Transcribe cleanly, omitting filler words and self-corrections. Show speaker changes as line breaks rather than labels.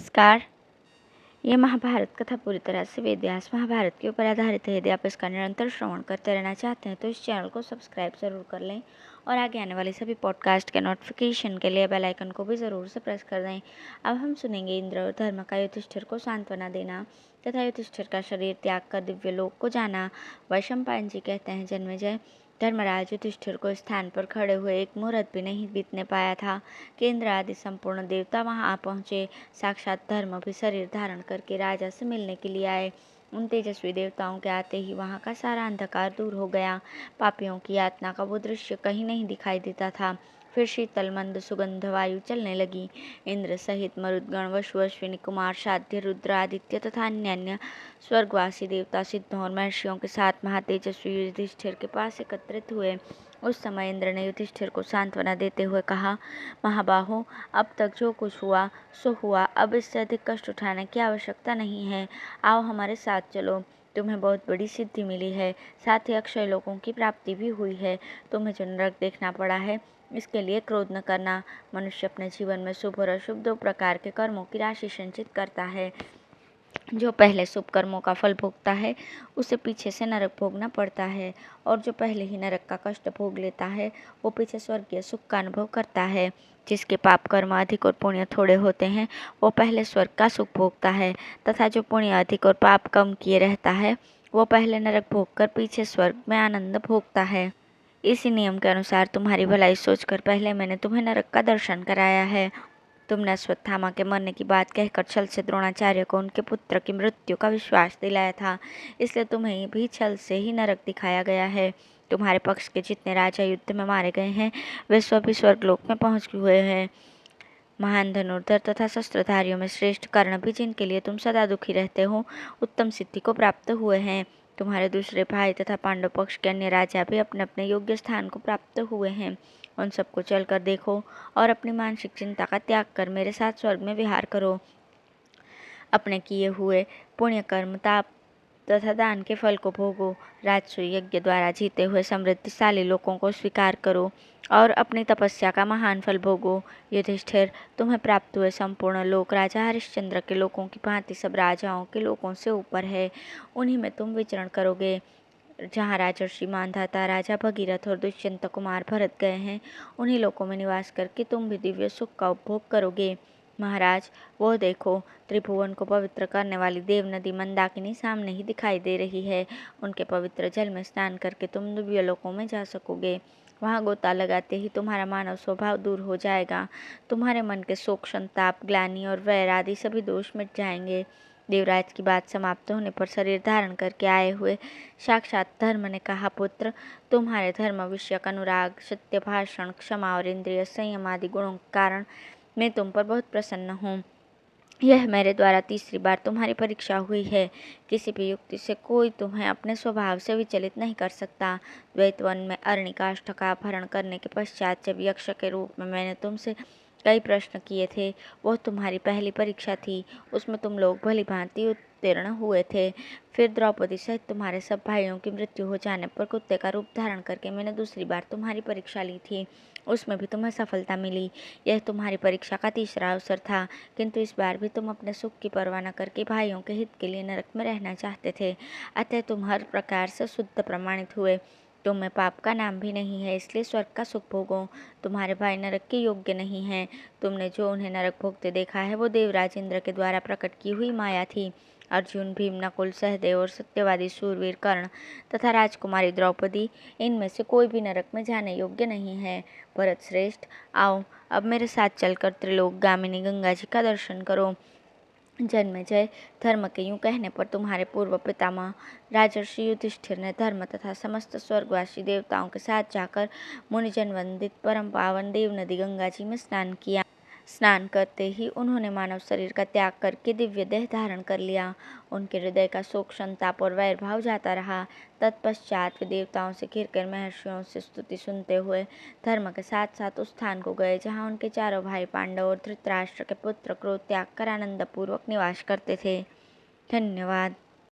नमस्कार। ये महाभारत कथा पूरी तरह से वेद व्यास महाभारत के ऊपर आधारित है। यदि आप इसका निरंतर श्रवण करते रहना चाहते हैं तो इस चैनल को सब्सक्राइब ज़रूर कर लें और आगे आने वाले सभी पॉडकास्ट के नोटिफिकेशन के लिए बेल आइकन को भी ज़रूर से प्रेस कर दें। अब हम सुनेंगे इंद्र और धर्म का युधिष्ठिर को सांत्वना देना तथा युधिष्ठिर का शरीर त्याग कर दिव्य लोक को जाना। वैशंपायन जी कहते हैं, जन्मेजय धर्मराज युधिष्ठिर को स्थान पर खड़े हुए एक मुहूर्त भी नहीं बीतने पाया था कि इंद्र आदि संपूर्ण देवता वहां आ पहुंचे। साक्षात धर्म भी शरीर धारण करके राजा से मिलने के लिए आए। उन तेजस्वी देवताओं के आते ही वहां का सारा अंधकार दूर हो गया। पापियों की यातना का वो दृश्य कहीं नहीं दिखाई देता था। फिर शीतल मंद सुगंध वायु चलने लगी। इंद्र सहित मरुदगण, वसु, अश्विनी कुमार, शाध्य, रुद्र, आदित्य तथा अन्य स्वर्गवासी देवता सिद्धों और महर्षियों के साथ महातेजस्वी युधिष्ठिर के पास एकत्रित हुए। उस समय इंद्र ने युधिष्ठिर को सांत्वना देते हुए कहा, महाबाहो, अब तक जो कुछ हुआ सो हुआ। अब इससे अधिक कष्ट उठाने की आवश्यकता नहीं है। आओ हमारे साथ चलो। तुम्हें बहुत बड़ी सिद्धि मिली है, साथ ही अक्षय लोकों की प्राप्ति भी हुई है। तुम्हें जो नरक देखना पड़ा है इसके लिए क्रोध न करना। मनुष्य अपने जीवन में शुभ और अशुभ दो प्रकार के कर्मों की राशि संचित करता है। जो पहले शुभ कर्मों का फल भोगता है उसे पीछे से नरक भोगना पड़ता है, और जो पहले ही नरक का कष्ट भोग लेता है वो पीछे स्वर्गीय सुख का अनुभव करता है। जिसके पाप कर्म अधिक और पुण्य थोड़े होते हैं वो पहले स्वर्ग का सुख भोगता है, तथा जो पुण्य अधिक और पाप कम किए रहता है वो पहले नरक भोगकर पीछे स्वर्ग में आनंद भोगता है। इसी नियम के अनुसार तुम्हारी भलाई सोचकर पहले मैंने तुम्हें नरक का दर्शन कराया है। तुमने अश्वत्थामा के मरने की बात कहकर छल से द्रोणाचार्य को उनके पुत्र की मृत्यु का विश्वास दिलाया था, इसलिए तुम्हें भी छल से ही नरक दिखाया गया है। तुम्हारे पक्ष के जितने राजा युद्ध में मारे गए हैं वे सभी स्वर्गलोक में पहुंच हुए हैं। महान धनुर्धर तथा शस्त्रधारियों में श्रेष्ठ कर्ण भी, जिनके लिए तुम सदा दुखी रहते हो, उत्तम सिद्धि को प्राप्त हुए हैं। तुम्हारे दूसरे भाई तथा पांडव पक्ष के अन्य राजा भी अपने अपने योग्य स्थान को प्राप्त हुए हैं। उन सबको चलकर देखो और अपनी मानसिक चिंता का त्याग कर मेरे साथ स्वर्ग में विहार करो। अपने किए हुए पुण्य कर्म, ताप तथा दान के फल को भोगो। राजसूय यज्ञ द्वारा जीते हुए समृद्धिशाली लोगों को स्वीकार करो और अपनी तपस्या का महान फल भोगो। युधिष्ठिर, तुम्हें प्राप्त हुए संपूर्ण लोक राजा हरिश्चंद्र के लोकों की भांति सब राजाओं के लोकों से ऊपर है। उन्हीं में तुम विचरण करोगे। जहाँ राजर्षि मांधाता, राजा भगीरथ और दुष्यंत कुमार भरत गए हैं, उन्हीं लोकों में निवास करके तुम भी दिव्य सुख का उपभोग करोगे। महाराज, वो देखो, त्रिभुवन को पवित्र करने वाली देव नदी मंदाकिनी सामने ही दिखाई दे रही है। उनके पवित्र जल में स्नान करके तुम दिव्य लोकों में जा सकोगे। वहाँ गोता लगाते ही तुम्हारा मानव स्वभाव दूर हो जाएगा। तुम्हारे मन के शोक, संताप, ग्लानि और वैर आदि सभी दोष मिट जाएंगे। देवराज की बात समाप्त होने पर शरीर धारण करके आए हुए साक्षात धर्म ने कहा, पुत्र, तुम्हारे धर्म विषयक अनुराग, सत्य भाषण, क्षमा और इंद्रिय संयम आदि गुणों के कारण मैं तुम पर बहुत प्रसन्न हूँ। यह मेरे द्वारा तीसरी बार तुम्हारी परीक्षा हुई है। किसी भी युक्ति से कोई तुम्हें अपने स्वभाव से विचलित नहीं कर सकता। द्वैतवन में अरण्यकाष्ठ का अपहरण करने के पश्चात जब यक्ष के रूप में मैंने तुमसे कई प्रश्न किए थे, वो तुम्हारी पहली परीक्षा थी। उसमें तुम लोग भली भांति उत्तीर्ण हुए थे। फिर द्रौपदी सहित तुम्हारे सब भाइयों की मृत्यु हो जाने पर कुत्ते का रूप धारण करके मैंने दूसरी बार तुम्हारी परीक्षा ली थी। उसमें भी तुम्हें सफलता मिली। यह तुम्हारी परीक्षा का तीसरा अवसर था, किंतु इस बार भी तुम अपने सुख की परवाह न करके भाइयों के हित के लिए नरक में रहना चाहते थे। अतः तुम हर प्रकार से शुद्ध प्रमाणित हुए। तुम में पाप का नाम भी नहीं है, इसलिए स्वर्ग का सुख भोगो। तुम्हारे भाई नरक के योग्य नहीं हैं। तुमने जो उन्हें नरक भोगते देखा है वो देवराज इंद्र के द्वारा प्रकट की हुई माया थी। अर्जुन, भीम, नकुल, सहदेव और सत्यवादी शूरवीर कर्ण तथा राजकुमारी द्रौपदी, इनमें से कोई भी नरक में जाने योग्य नहीं है। भरत श्रेष्ठ, आओ अब मेरे साथ चलकर त्रिलोकगामिनी गंगा जी का दर्शन करो। जन्मेजय, धर्म के यूं कहने पर तुम्हारे पूर्व पितामह राजर्षि युधिष्ठिर ने धर्म तथा समस्त स्वर्गवासी देवताओं के साथ जाकर मुनिजन वंदित परम पावन देव नदी गंगा जी में स्नान किया। स्नान करते ही उन्होंने मानव शरीर का त्याग करके दिव्य देह धारण कर लिया। उनके हृदय का शोक, संताप और वैर भाव जाता रहा। तत्पश्चात वे देवताओं से घिरकर महर्षियों से स्तुति सुनते हुए धर्म के साथ साथ उस स्थान को गए जहाँ उनके चारों भाई पांडव और धृतराष्ट्र के पुत्र क्रोध त्याग कर आनंदपूर्वक निवास करते थे। धन्यवाद।